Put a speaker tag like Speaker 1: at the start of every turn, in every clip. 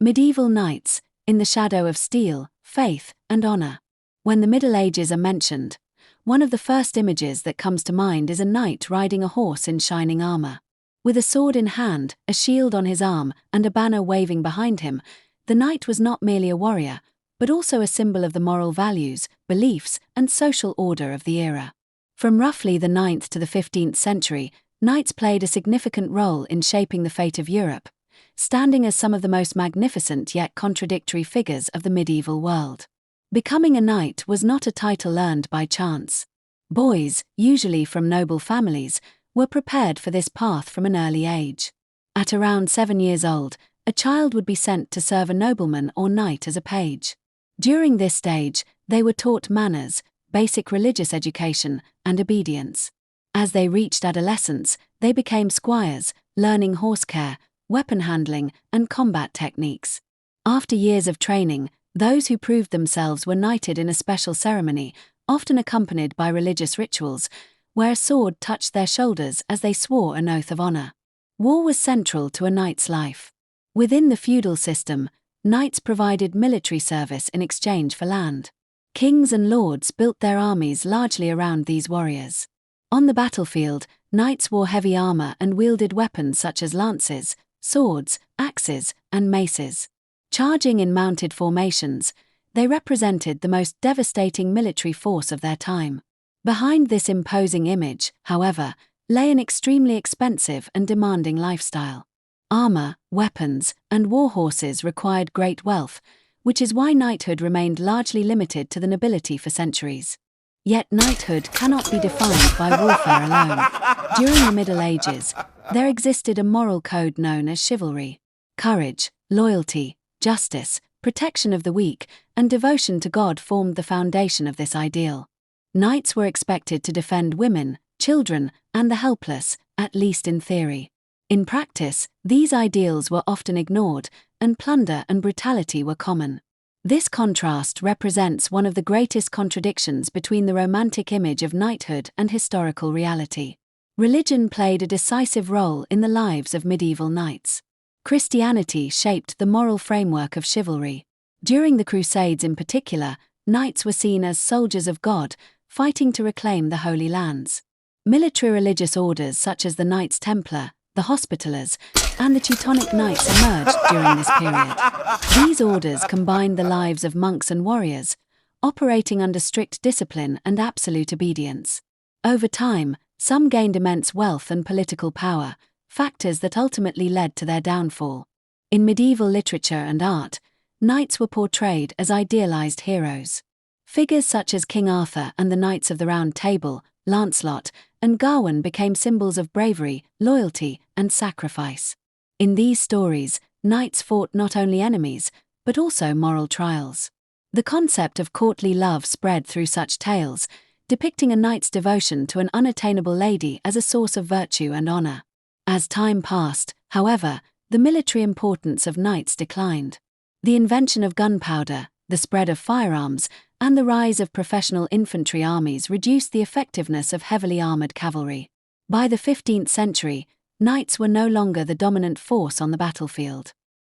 Speaker 1: Medieval knights, in the shadow of steel, faith, and honor. When the Middle Ages are mentioned, one of the first images that comes to mind is a knight riding a horse in shining armor. With a sword in hand, a shield on his arm, and a banner waving behind him, the knight was not merely a warrior, but also a symbol of the moral values, beliefs, and social order of the era. From roughly the 9th to the 15th century, knights played a significant role in shaping the fate of Europe, standing as some of the most magnificent yet contradictory figures of the medieval world. Becoming a knight was not a title earned by chance. Boys, usually from noble families, were prepared for this path from an early age. At around 7 years old, a child would be sent to serve a nobleman or knight as a page. During this stage, they were taught manners, basic religious education, and obedience. As they reached adolescence, they became squires, learning horse care, weapon handling, and combat techniques. After years of training, those who proved themselves were knighted in a special ceremony, often accompanied by religious rituals, where a sword touched their shoulders as they swore an oath of honor. War was central to a knight's life. Within the feudal system, knights provided military service in exchange for land. Kings and lords built their armies largely around these warriors. On the battlefield, knights wore heavy armor and wielded weapons such as lances, swords, axes, and maces. Charging in mounted formations, they represented the most devastating military force of their time. Behind this imposing image, however, lay an extremely expensive and demanding lifestyle. Armor, weapons, and war horses required great wealth, which is why knighthood remained largely limited to the nobility for centuries. Yet knighthood cannot be defined by warfare alone. During the Middle Ages, there existed a moral code known as chivalry. Courage, loyalty, justice, protection of the weak, and devotion to God formed the foundation of this ideal. Knights were expected to defend women, children, and the helpless, at least in theory. In practice, these ideals were often ignored, and plunder and brutality were common. This contrast represents one of the greatest contradictions between the romantic image of knighthood and historical reality. Religion played a decisive role in the lives of medieval knights. Christianity shaped the moral framework of chivalry. During the Crusades in particular, knights were seen as soldiers of God, fighting to reclaim the Holy Lands. Military religious orders such as the Knights Templar, the Hospitallers, and the Teutonic Knights emerged during this period. These orders combined the lives of monks and warriors, operating under strict discipline and absolute obedience. Over time, some gained immense wealth and political power, factors that ultimately led to their downfall. In medieval literature and art, knights were portrayed as idealized heroes. Figures such as King Arthur and the Knights of the Round Table, Lancelot, and Gawain became symbols of bravery, loyalty, and sacrifice. In these stories, knights fought not only enemies, but also moral trials. The concept of courtly love spread through such tales, depicting a knight's devotion to an unattainable lady as a source of virtue and honor. As time passed, however, the military importance of knights declined. The invention of gunpowder, the spread of firearms, and the rise of professional infantry armies reduced the effectiveness of heavily armored cavalry. By the 15th century, knights were no longer the dominant force on the battlefield.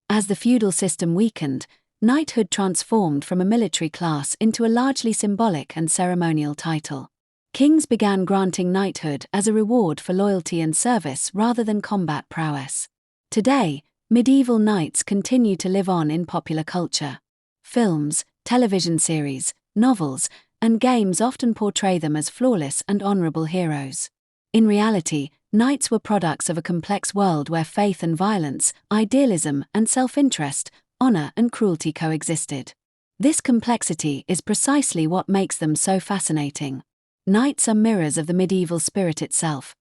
Speaker 1: As the feudal system weakened, knighthood transformed from a military class into a largely symbolic and ceremonial title. Kings began granting knighthood as a reward for loyalty and service rather than combat prowess. Today, medieval knights continue to live on in popular culture. Films, television series, novels, and games often portray them as flawless and honorable heroes. In reality, knights were products of a complex world where faith and violence, idealism and self-interest, honor and cruelty coexisted. This complexity is precisely what makes them so fascinating. Knights are mirrors of the medieval spirit itself,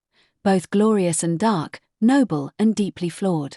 Speaker 1: both glorious and dark, noble and deeply flawed.